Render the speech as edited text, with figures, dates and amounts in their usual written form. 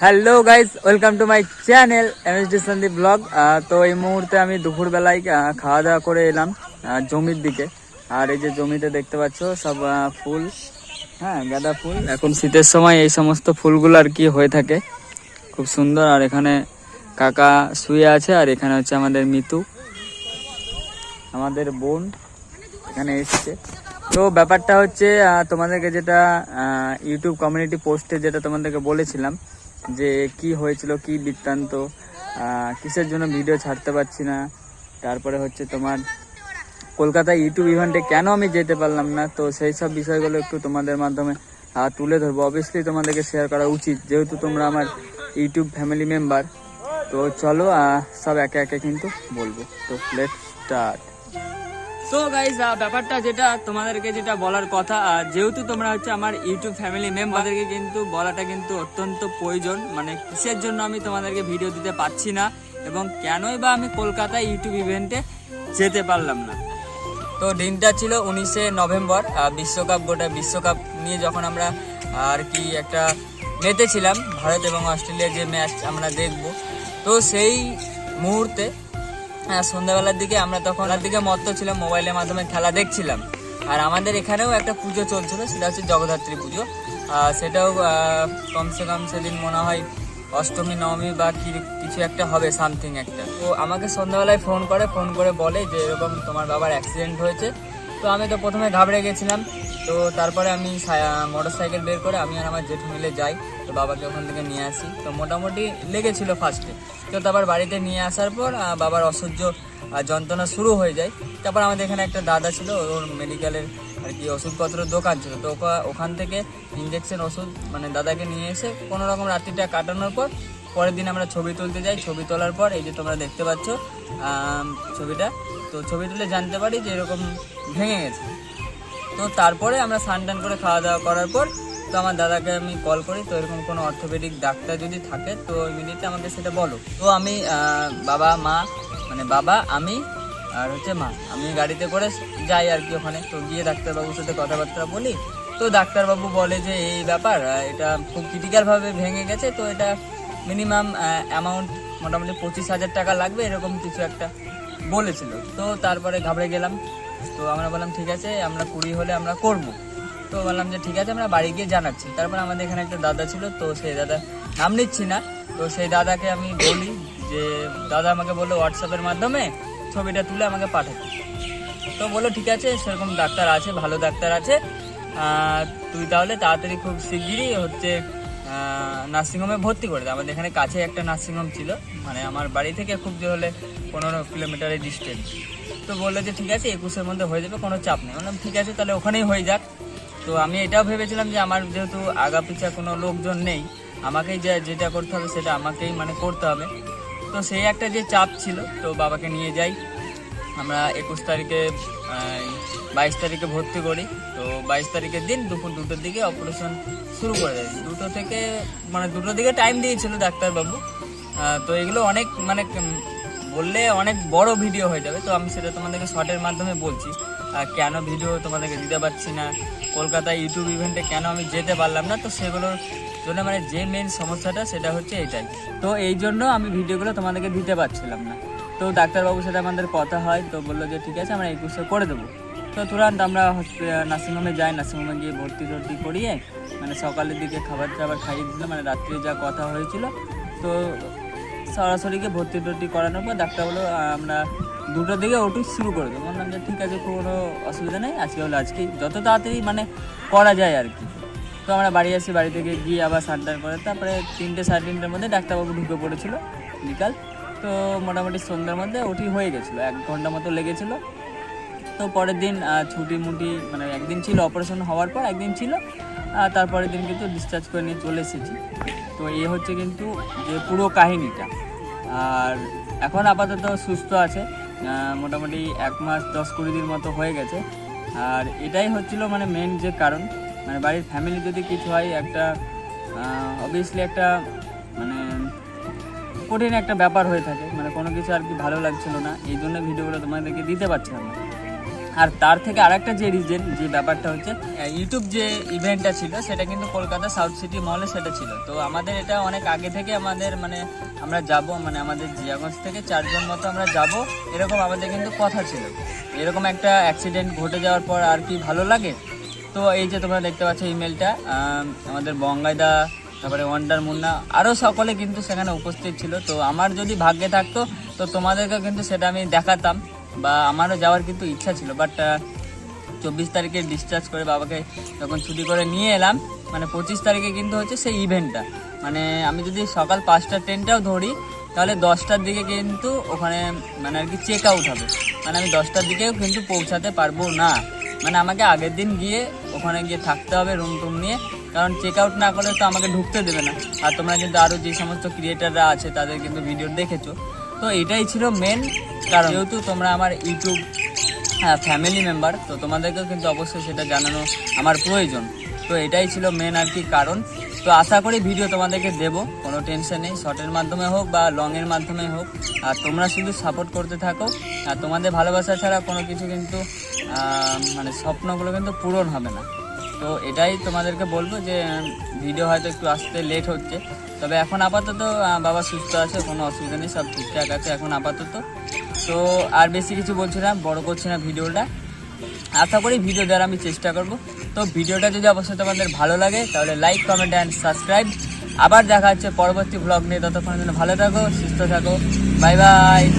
Hello guys, welcome to my channel MSD Sandeep blog. তো এই মুহূর্তে আমি দুপুরবেলায় খাওয়া দাওয়া করে এলাম জমির দিকে। আর এই যে জমিতে দেখতে পাচ্ছ সব ফুল, হ্যাঁ গাঁদা ফুল। এখন শীতের সময় এই সমস্ত ফুলগুলো আর কি হয়ে থাকে, খুব সুন্দর। আর এখানে কাকা শুয়ে আছে, আর এখানে হচ্ছে আমাদের মিতু, আমাদের বোন এখানে এসছে। তো ব্যাপারটা হচ্ছে তোমাদেরকে যেটা ইউটিউব কমিউনিটি পোস্টে যেটা তোমাদেরকে বলেছিলাম যে কি হয়েছিল, কি বৃত্তান্ত, কিসের জন্য ভিডিও ছাড়তে পারছি না, তারপরে হচ্ছে তোমার কলকাতা ইউটিউব ইভেন্টে কেন আমি যেতে পারলাম না। তো সেই সব বিষয়গুলো একটু তোমাদের মাধ্যমে তুলে ধরবো। অবভিয়াসলি তোমাদেরকে শেয়ার করা উচিত, যেহেতু তোমরা আমার ইউটিউব ফ্যামিলি মেম্বার। তো চলো সব একে একে কিন্তু বলবো। তো লেটস স্টার্ট। সো গাইজ, ব্যাপারটা যেটা তোমাদেরকে যেটা বলার কথা, যেহেতু তোমরা হচ্ছে আমার ইউটিউব ফ্যামিলি মেম্বারদেরকে কিন্তু বলাটা কিন্তু অত্যন্ত প্রয়োজন। মানে কিসের জন্য আমি তোমাদেরকে ভিডিও দিতে পারছি না এবং কেনই বা আমি কলকাতা ইউটিউব ইভেন্টে যেতে পারলাম না। তো দিনটা ছিল 19শে নভেম্বর, বিশ্বকাপ, গোটা বিশ্বকাপ নিয়ে যখন আমরা আর কি একটা মেতেছিলাম, ভারত এবং অস্ট্রেলিয়ার যে ম্যাচ আমরা দেখব। তো সেই মুহূর্তে সন্ধ্যাবেলার দিকে আমরা তখন দিকে মত্ত ছিলাম, মোবাইলের মাধ্যমে খেলা দেখছিলাম। আর আমাদের এখানেও একটা পুজো চলছিল, সেটা হচ্ছে জগদ্ধাত্রী পুজো। সেটাও কমসে কম সেদিন মনে হয় অষ্টমী নবমী বা কিছু একটা হবে, সামথিং একটা। তো আমাকে সন্ধ্যাবেলায় ফোন করে বলে যে এরকম তোমার বাবার অ্যাক্সিডেন্ট হয়েছে। তো আমি তো প্রথমে ঘাবড়ে গেছিলাম। তো তারপরে আমি মোটর সাইকেল বের করে আমি আর আমার জেঠু মিলে যাই, তো বাবাকে ওখান থেকে নিয়ে আসি। তো মোটামুটি লেগেছিল ফার্স্টে। তো তারপর বাড়িতে নিয়ে আসার পর বাবার অসহ্য যন্ত্রণা শুরু হয়ে যায়। তারপর আমাদের এখানে একটা দাদা ছিল, ওর মেডিকেলের আর কি ওষুধপত্রের দোকান ছিল। তো ওখান থেকে ইঞ্জেকশন ওষুধ মানে দাদাকে নিয়ে এসে কোনো রকম রাত্রিটা কাটানোর পর পরের দিন আমরা ছবি তুলতে যাই। ছবি তোলার পর এই যে তোমরা দেখতে পাচ্ছ ছবিটা, তো ছবি তুলে জানতে পারি যে এরকম ভেঙে গেছে। তো তারপরে আমরা স্নান টান করে খাওয়া দাওয়া করার পর তো আমার দাদাকে আমি কল করি, তো এরকম কোনো অর্থোপেডিক ডাক্তার যদি থাকে তো ইমিডিয়েটলি আমাকে সেটা বলো। তো আমি বাবা মা মানে বাবা আমি আর হচ্ছে মা, আমি গাড়িতে করে যাই আর কি ওখানে। তো গিয়ে ডাক্তারবাবুর সাথে কথাবার্তা বলি। তো ডাক্তারবাবু বলে যে এই ব্যাপার, এটা খুব ক্রিটিক্যালভাবে ভেঙে গেছে, তো এটা মিনিমাম অ্যামাউন্ট মোটামুটি 25,000 টাকা লাগবে, এরকম কিছু একটা বলেছিল। তো তারপরে ঘাবড়ে গেলাম। তো আমরা বললাম ঠিক আছে, আমরা 20 হলে আমরা করব। তো বললাম যে ঠিক আছে, আমরা বাড়ি গিয়ে জানাচ্ছি। তারপর আমাদের এখানে একটা দাদা ছিল, তো সেই দাদা, নাম নিচ্ছি না, তো সেই দাদাকে আমি বলি যে দাদা আমাকে বললো হোয়াটসঅ্যাপের মাধ্যমে ছবিটা তুলে আমাকে পাঠাতে। তো বললো ঠিক আছে, সেরকম ডাক্তার আছে, ভালো ডাক্তার আছে, তুই তাহলে তাড়াতাড়ি খুব শিগগিরই হচ্ছে নার্সিংহোমে ভর্তি করে দেয়। আমাদের এখানে কাছে একটা নার্সিংহোম ছিল, মানে আমার বাড়ি থেকে খুব যে হলে 15 কিলোমিটারের ডিস্টেন্স। তো বললো যে ঠিক আছে 21-এর মধ্যে হয়ে যাবে, কোনো চাপ নেই। বললাম ঠিক আছে, তাহলে ওখানেই হয়ে যাক। তো আমি এটাও ভেবেছিলাম যে আমার যেহেতু আগা পিছা কোনো লোকজন নেই, আমাকেই যেটা করতে হবে সেটা আমাকেই মানে করতে হবে। তো সেই একটা যে চাপ ছিল, তো বাবাকে নিয়ে যাই আমরা 21 তারিখে, 22 তারিখে ভর্তি করি। তো 22 তারিখের দিন দুপুর 2টোর দিকে অপারেশন শুরু করে দেয়। 2টো থেকে মানে 2টোর দিকে টাইম দিয়েছিল ডাক্তারবাবু। তো এগুলো অনেক মানে বললে অনেক বড় ভিডিও হয়ে যাবে, তো আমি সেটা তোমাদেরকে শর্টের মাধ্যমে বলছি। কেন ভিডিও তোমাদেরকে দিতে পারছি না, কলকাতা ইউটিউব ইভেন্টে কেন আমি যেতে পারলাম না, তো সেগুলোর জন্য মানে যে মেন সমস্যাটা সেটা হচ্ছে এটাই। তো এই জন্য আমি ভিডিওগুলো তোমাদেরকে দিতে পারছিলাম না। তো ডাক্তারবাবুর সাথে আমাদের কথা হয়, তো বললো যে ঠিক আছে আমরা 21-এ করে দেবো। তো তুরন্ত আমরা নার্সিংহোমে যাই। নার্সিংহোমে গিয়ে ভর্তি করিয়ে মানে সকালের দিকে খাবার টাবার খাইয়ে দিলাম, মানে রাত্রে যা কথা হয়েছিল। তো সরাসরিকে ভর্তি করানোর পর ডাক্তার বললো আমরা 2টোর দিকে ওটি শুরু করে দেবো। বললাম যে ঠিক আছে, কোনো অসুবিধা নেই, আজকে হলে আজকেই, যত তাড়াতাড়ি মানে করা যায় আর কি। তো আমরা বাড়ি আসি, বাড়ি থেকে গিয়ে আবার স্নান টান করে তারপরে 3টে সাড়ে 3টের মধ্যে ডাক্তারবাবু ঢুকে পড়েছিল বিকাল। তো মোটামুটি সন্ধ্যার মধ্যে ওটি হয়ে গেছিলো, 1 ঘন্টা মতো লেগেছিলো। তো পরের দিন ছুটি মানে একদিন ছিল অপারেশন হওয়ার পর, একদিন ছিল, তারপরের দিন কিন্তু ডিসচার্জ করে নিয়ে চলে এসেছি। তো এই হচ্ছে কিন্তু যে পুরো কাহিনিটা। আর এখন আপাতত সুস্থ আছে, মোটামুটি 1 মাস 10-20 দিন মতো হয়ে গেছে। আর এটাই হচ্ছিল মানে মেন যে কারণ, মানে বাড়ির ফ্যামিলি যদি কিছু হয় একটা অবভিয়াসলি একটা মানে কঠিন একটা ব্যাপার হয়ে থাকে, মানে কোনো কিছু আর কি ভালো লাগছিল না, এই জন্য ভিডিওগুলো তোমাদেরকে দিতে পারছিলাম না। আর তার থেকে আরেকটা যে রিজন, যে ব্যাপারটা হচ্ছে ইউটিউব যে ইভেন্টটা ছিল সেটা কিন্তু কলকাতা সাউথ সিটি মলে সেটা ছিল। তো আমাদের এটা অনেক আগে থেকে আমাদের মানে আমরা যাব, মানে আমাদের জিয়াগঞ্জ থেকে 4 জন মতো আমরা যাব, এরকম আমাদের কিন্তু কথা ছিল। এরকম একটা অ্যাক্সিডেন্ট ঘটে যাওয়ার পর আর কি ভালো লাগে। তো এই যে তোমরা দেখতে পাচ্ছ ইমেলটা, আমাদের বঙ্গাইদা, তারপরে ওয়ান্ডার মুন্না, আরও সকলে কিন্তু সেখানে উপস্থিত ছিল। তো আমার যদি ভাগ্যে থাকতো তো তোমাদেরকে কিন্তু সেটা আমি দেখাতাম, বা আমারও যাওয়ার কিন্তু ইচ্ছা ছিল। বাট 24 তারিখে ডিসচার্জ করে বাবাকে যখন ছুটি করে নিয়ে এলাম, মানে 25 তারিখে কিন্তু হচ্ছে সেই ইভেন্টটা। মানে আমি যদি সকাল 5টার ট্রেনটাও ধরি তাহলে 10টার দিকে কিন্তু ওখানে মানে আর কি চেক আউট হবে। মানে আমি 10টার দিকেও কিন্তু পৌঁছাতে পারবো না, মানে আমাকে আগের দিন গিয়ে ওখানে গিয়ে থাকতে হবে রুম টুম নিয়ে, কারণ চেক আউট না করলে তো আমাকে ঢুকতে দেবে না। আর তোমরা কিন্তু আরও যে সমস্ত ক্রিয়েটাররা আছে তাদের কিন্তু ভিডিও দেখেছো। তো এটাই ছিল মেন কারণ, যেহেতু তোমরা আমার ইউটিউব ফ্যামিলি মেম্বার, তো তোমাদেরকেও কিন্তু অবশ্যই সেটা জানানো আমার প্রয়োজন। তো এটাই ছিল মেন আর কি কারণ। তো আশা করি ভিডিও তোমাদেরকে দেবো, কোনো টেনশন নেই, শর্টের মাধ্যমে হোক বা লংয়ের মাধ্যমে হোক। আর তোমরা শুধু সাপোর্ট করতে থাকো, আর তোমাদের ভালোবাসা ছাড়া কোনো কিছু কিন্তু মানে স্বপ্নগুলো কিন্তু পূরণ হবে না। তো এটাই তোমাদেরকে বলবো যে ভিডিও হয়তো একটু আসতে লেট হচ্ছে, তবে এখন আপাতত বাবা সুস্থ আছে, কোনো অসুবিধা নেই, সব ঠিকঠাক আছে এখন আপাতত। তো আর বেশি কিছু বলছি না, বড় করছি না ভিডিওটা। আশা করি ভিডিও দেওয়ার আমি চেষ্টা করব। তো ভিডিওটা যদি অবশ্যই তোমাদের ভালো লাগে তাহলে লাইক, কমেন্ট অ্যান্ড সাবস্ক্রাইব। আবার দেখা হচ্ছে পরবর্তী ব্লগ নিয়ে, ততক্ষণের জন্য ভালো থাকো, সুস্থ থাকো, বাই বাই।